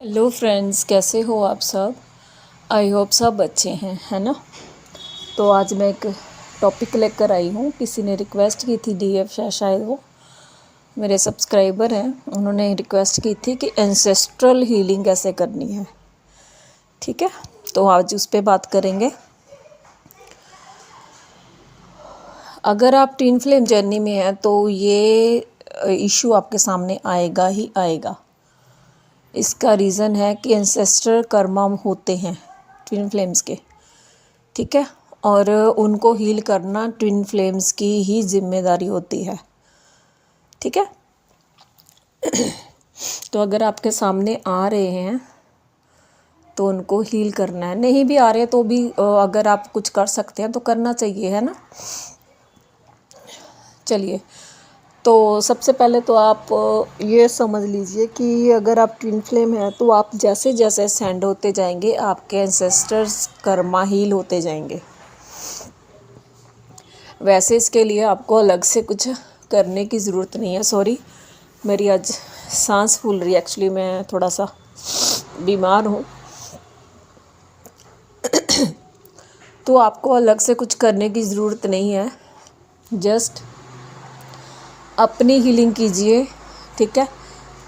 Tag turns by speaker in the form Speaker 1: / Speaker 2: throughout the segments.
Speaker 1: Hello friends, कैसे हो आप सब। आई होप सब अच्छे हैं, है ना। तो आज मैं एक टॉपिक लेकर आई हूँ। किसी ने रिक्वेस्ट की थी, डीएफ शायद वो मेरे सब्सक्राइबर हैं, उन्होंने रिक्वेस्ट की थी कि एंसेस्ट्रल हीलिंग कैसे करनी है। ठीक है, तो आज उस पर बात करेंगे। अगर आप ट्विन फ्लेम जर्नी में हैं तो ये इशू आपके सामने आएगा ही आएगा। इसका रीज़न है कि एंसेस्टर कर्मा होते हैं ट्विन फ्लेम्स के, ठीक है, और उनको हील करना ट्विन फ्लेम्स की ही जिम्मेदारी होती है, ठीक है। तो अगर आपके सामने आ रहे हैं तो उनको हील करना है, नहीं भी आ रहे तो भी अगर आप कुछ कर सकते हैं तो करना चाहिए, है ना। चलिए, तो सबसे पहले तो आप ये समझ लीजिए कि अगर आप ट्विन फ्लेम हैं तो आप जैसे जैसे असेंड होते जाएंगे आपके एंसेस्टर्स कर्मा हील होते जाएंगे। वैसे इसके लिए आपको अलग से कुछ करने की ज़रूरत नहीं है। सॉरी, मेरी आज सांस फूल रही है, एक्चुअली मैं थोड़ा सा बीमार हूँ। तो आपको अलग से कुछ करने की ज़रूरत नहीं है, जस्ट अपनी हीलिंग कीजिए, ठीक है।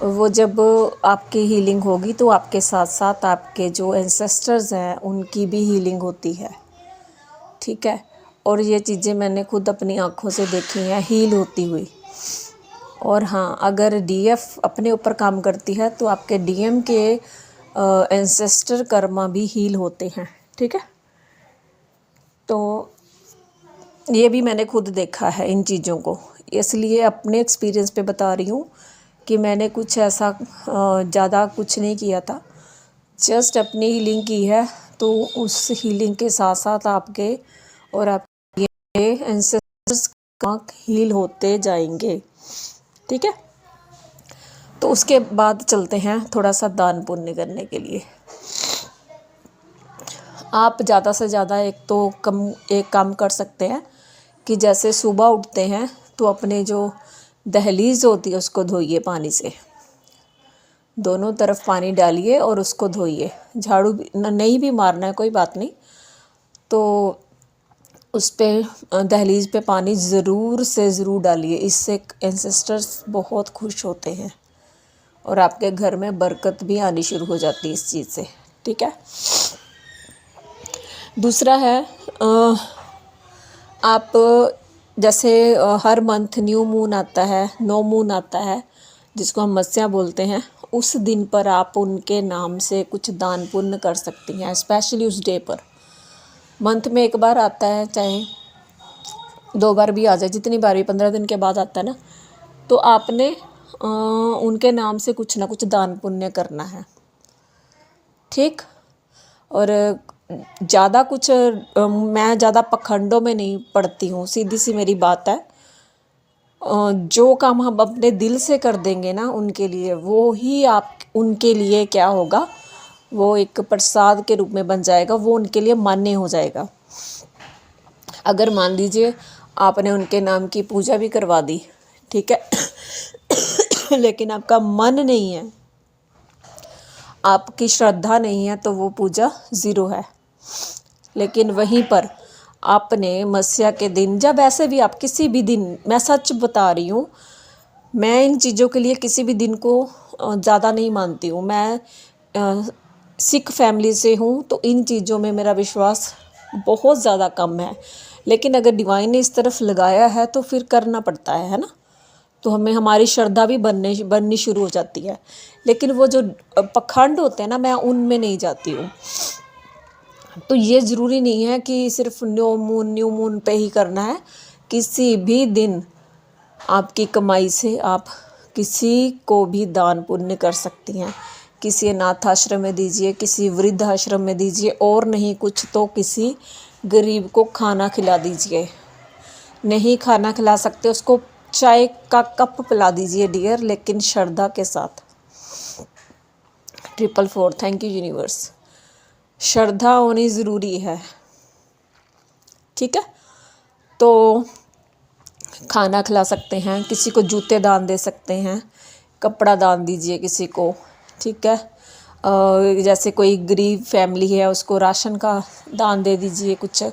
Speaker 1: वो जब आपकी हीलिंग होगी तो आपके साथ साथ आपके जो एंसेस्टर्स हैं उनकी भी हीलिंग होती है, ठीक है। और ये चीज़ें मैंने खुद अपनी आँखों से देखी हैं हील होती हुई। और हाँ, अगर डीएफ अपने ऊपर काम करती है तो आपके डीएम के एंसेस्टर कर्मा भी हील होते हैं, ठीक है। तो ये भी मैंने खुद देखा है इन चीज़ों को, इसलिए अपने एक्सपीरियंस पे बता रही हूँ कि मैंने कुछ ऐसा ज़्यादा कुछ नहीं किया था, जस्ट अपनी हीलिंग की है। तो उस हीलिंग के साथ साथ आपके और आपके एंसेस्टर्स का हील होते जाएंगे, ठीक है। तो उसके बाद चलते हैं थोड़ा सा दान पुण्य करने के लिए। आप ज़्यादा से ज़्यादा एक काम कर सकते हैं कि जैसे सुबह उठते हैं तो अपने जो दहलीज होती है उसको धोइए पानी से, दोनों तरफ पानी डालिए और उसको धोइए। झाड़ू भी नहीं भी मारना है, कोई बात नहीं, तो उस पर दहलीज पे पानी ज़रूर से ज़रूर डालिए। इससे एंसेस्टर्स बहुत खुश होते हैं और आपके घर में बरकत भी आनी शुरू हो जाती है इस चीज़ से, ठीक है। दूसरा है आप जैसे हर मंथ न्यू मून आता है, नो मून आता है, जिसको हम मत्स्या बोलते हैं, उस दिन पर आप उनके नाम से कुछ दान पुण्य कर सकती हैं, स्पेशली उस डे पर। मंथ में एक बार आता है, चाहे 2 बार भी आ जाए, जितनी बार भी, 15 दिन के बाद आता है ना, तो आपने उनके नाम से कुछ ना कुछ दान पुण्य करना है, ठीक। और ज़्यादा कुछ मैं ज़्यादा पखंडों में नहीं पड़ती हूँ, सीधी सी मेरी बात है। जो काम हम अपने दिल से कर देंगे ना उनके लिए, वो ही आप उनके लिए क्या होगा, वो एक प्रसाद के रूप में बन जाएगा, वो उनके लिए मान्य हो जाएगा। अगर मान लीजिए आपने उनके नाम की पूजा भी करवा दी, ठीक है, लेकिन आपका मन नहीं है, आपकी श्रद्धा नहीं है, तो वो पूजा ज़ीरो है। लेकिन वहीं पर आपने मत्स्या के दिन, जब ऐसे भी आप किसी भी दिन, मैं सच बता रही हूँ, मैं इन चीज़ों के लिए किसी भी दिन को ज़्यादा नहीं मानती हूँ। मैं सिख फैमिली से हूँ तो इन चीज़ों में मेरा विश्वास बहुत ज़्यादा कम है, लेकिन अगर डिवाइन ने इस तरफ लगाया है तो फिर करना पड़ता है ना। तो हमें हमारी श्रद्धा भी बननी शुरू हो जाती है। लेकिन वो जो पखंड होते हैं ना, मैं उनमें नहीं जाती हूँ। तो ये ज़रूरी नहीं है कि सिर्फ न्यू मून पे ही करना है, किसी भी दिन आपकी कमाई से आप किसी को भी दान पुण्य कर सकती हैं। किसी अनाथ आश्रम में दीजिए, किसी वृद्ध आश्रम में दीजिए, और नहीं कुछ तो किसी गरीब को खाना खिला दीजिए। नहीं खाना खिला सकते, उसको चाय का कप पिला दीजिए डियर, लेकिन श्रद्धा के साथ। 444 थैंक यू यूनिवर्स। श्रद्धा होनी ज़रूरी है, ठीक है। तो खाना खिला सकते हैं, किसी को जूते दान दे सकते हैं, कपड़ा दान दीजिए किसी को, ठीक है। जैसे कोई गरीब फैमिली है उसको राशन का दान दे दीजिए, कुछ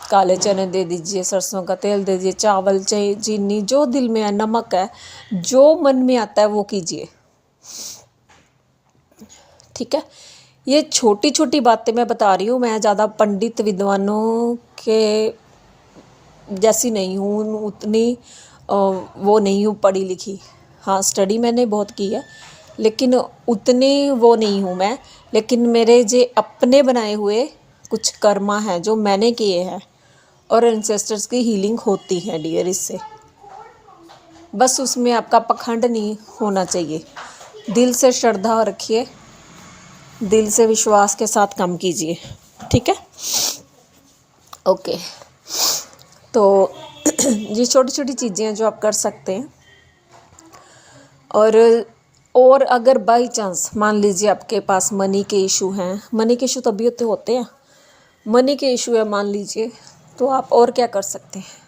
Speaker 1: काले चने दे दीजिए, सरसों का तेल दे दीजिए, चावल चीनी, जो दिल में है, नमक है, जो मन में आता है वो कीजिए। ठीक है, ये छोटी छोटी बातें मैं बता रही हूँ। मैं ज़्यादा पंडित विद्वानों के जैसी नहीं हूँ, उतनी वो नहीं हूँ पढ़ी लिखी। हाँ, स्टडी मैंने बहुत की है, लेकिन उतनी वो नहीं हूँ मैं। लेकिन मेरे जे अपने बनाए हुए कुछ कर्मा हैं जो मैंने किए हैं, और एंसेस्टर्स की हीलिंग होती है डियर इससे। बस उसमें आपका पखंड नहीं होना चाहिए। दिल से श्रद्धा रखिए, दिल से विश्वास के साथ काम कीजिए। ठीक है, ओके। तो ये छोटी छोटी चीज़ें हैं जो आप कर सकते हैं। और अगर बाई चांस मान लीजिए आपके पास मनी के इशू हैं, मनी के इशू तभी होते हैं, मनी के इशू है मान लीजिए, तो आप और क्या कर सकते हैं।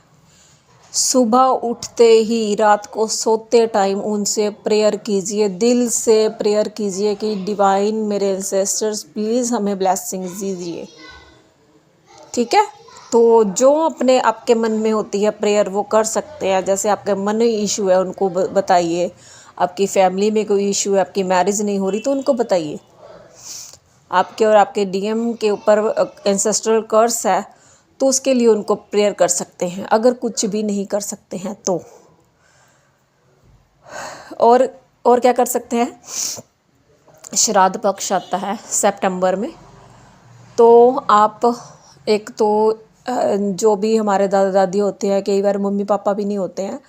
Speaker 1: सुबह उठते ही, रात को सोते टाइम उनसे प्रेयर कीजिए, दिल से प्रेयर कीजिए कि डिवाइन मेरे एंसेस्टर्स प्लीज़ हमें ब्लेसिंग्स दीजिए। ठीक है, तो जो अपने आपके मन में होती है प्रेयर वो कर सकते हैं। जैसे आपके मनी इशू है उनको बताइए, आपकी फैमिली में कोई इशू है, आपकी मैरिज नहीं हो रही तो उनको बताइए, आपके और आपके डीएम के ऊपर एंसेस्ट्रल कर्स है तो उसके लिए उनको प्रेयर कर सकते हैं। अगर कुछ भी नहीं कर सकते हैं तो और क्या कर सकते हैं। श्राद्ध पक्ष आता है सितंबर में, तो आप एक तो जो भी हमारे दादा दादी होते हैं, कई बार मम्मी पापा भी नहीं होते हैं,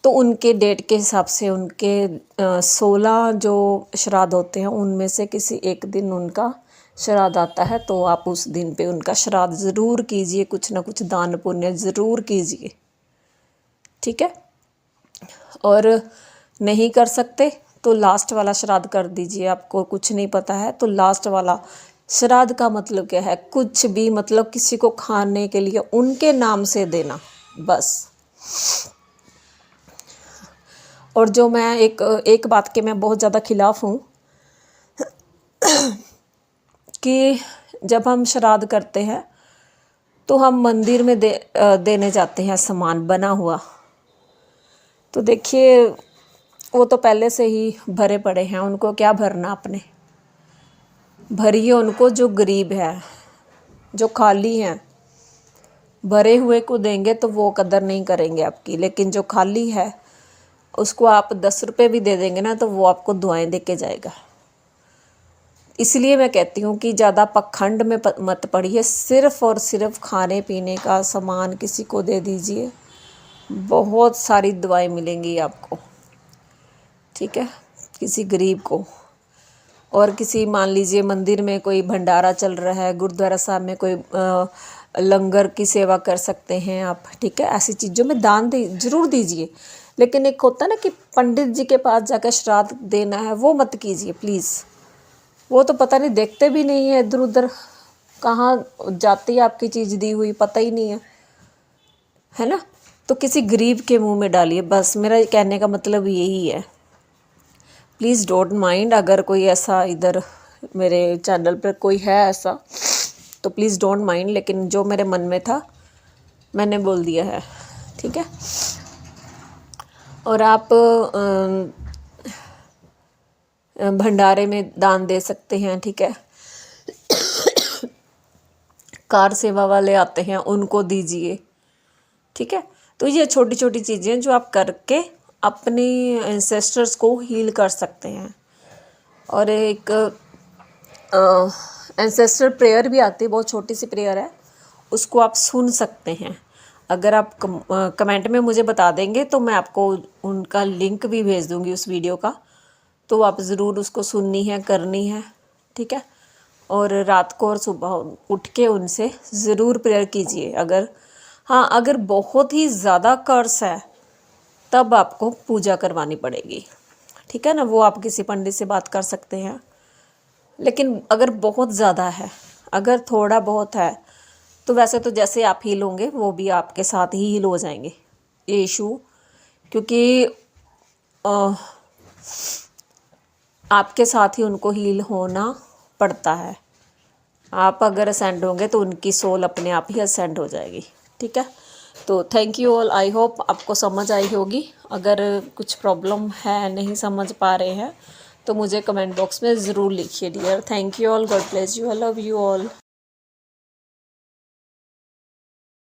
Speaker 1: तो उनके डेट के हिसाब से उनके 16 जो श्राद्ध होते हैं उनमें से किसी एक दिन उनका श्राद्ध आता है, तो आप उस दिन पे उनका श्राद्ध ज़रूर कीजिए, कुछ ना कुछ दान पुण्य ज़रूर कीजिए। ठीक है, और नहीं कर सकते तो लास्ट वाला श्राद्ध कर दीजिए। आपको कुछ नहीं पता है तो लास्ट वाला श्राद्ध का मतलब क्या है, कुछ भी, मतलब किसी को खाने के लिए उनके नाम से देना बस। और जो मैं एक बात के मैं बहुत ज़्यादा खिलाफ हूँ कि जब हम श्राद्ध करते हैं तो हम मंदिर में देने जाते हैं सामान बना हुआ। तो देखिए वो तो पहले से ही भरे पड़े हैं, उनको क्या भरना, अपने भरिए उनको। जो गरीब है, जो खाली हैं, भरे हुए को देंगे तो वो कदर नहीं करेंगे आपकी, लेकिन जो खाली है उसको आप 10 रुपये भी दे देंगे ना तो वो आपको दुआएं दे के जाएगा। इसलिए मैं कहती हूँ कि ज़्यादा पखंड में मत पड़िए, सिर्फ़ और सिर्फ खाने पीने का सामान किसी को दे दीजिए, बहुत सारी दुआएं मिलेंगी आपको। ठीक है, किसी गरीब को। और किसी मान लीजिए मंदिर में कोई भंडारा चल रहा है, गुरुद्वारा साहब में कोई लंगर की सेवा कर सकते हैं आप। ठीक है, ऐसी चीज़ों में दान ज़रूर दीजिए। लेकिन एक होता है ना कि पंडित जी के पास जाकर श्राद्ध देना है, वो मत कीजिए प्लीज़। वो तो पता नहीं, देखते भी नहीं है, इधर उधर कहाँ जाती है आपकी चीज़ दी हुई, पता ही नहीं है ना। तो किसी गरीब के मुंह में डालिए, बस मेरा कहने का मतलब यही है। प्लीज़ डोंट माइंड, अगर कोई ऐसा इधर मेरे चैनल पर कोई है ऐसा तो प्लीज़ डोंट माइंड, लेकिन जो मेरे मन में था मैंने बोल दिया है। ठीक है, और आप भंडारे में दान दे सकते हैं। ठीक है, कार सेवा वाले आते हैं उनको दीजिए। ठीक है, तो ये छोटी छोटी चीज़ें जो आप करके अपने एंसेस्टर्स को हील कर सकते हैं। और एक एंसेस्टर प्रेयर भी आती है, बहुत छोटी सी प्रेयर है, उसको आप सुन सकते हैं। अगर आप कमेंट में मुझे बता देंगे तो मैं आपको उनका लिंक भी भेज दूँगी उस वीडियो का, तो आप ज़रूर उसको सुननी है, करनी है। ठीक है, और रात को और सुबह उठ के उनसे ज़रूर प्रेयर कीजिए। अगर बहुत ही ज़्यादा कर्स है तब आपको पूजा करवानी पड़ेगी। ठीक है ना, वो आप किसी पंडित से बात कर सकते हैं। लेकिन अगर बहुत ज़्यादा है, अगर थोड़ा बहुत है, तो वैसे तो जैसे आप हील होंगे वो भी आपके साथ ही हील हो जाएंगे ये इशू। क्योंकि आपके साथ ही उनको हील होना पड़ता है। आप अगर असेंड होंगे तो उनकी सोल अपने आप ही असेंड हो जाएगी। ठीक है, तो thank you all. I hope आपको समझ आई होगी। अगर कुछ प्रॉब्लम है, नहीं समझ पा रहे हैं, तो मुझे कमेंट बॉक्स में ज़रूर लिखिए dear. Thank you all, god bless you, I love you all.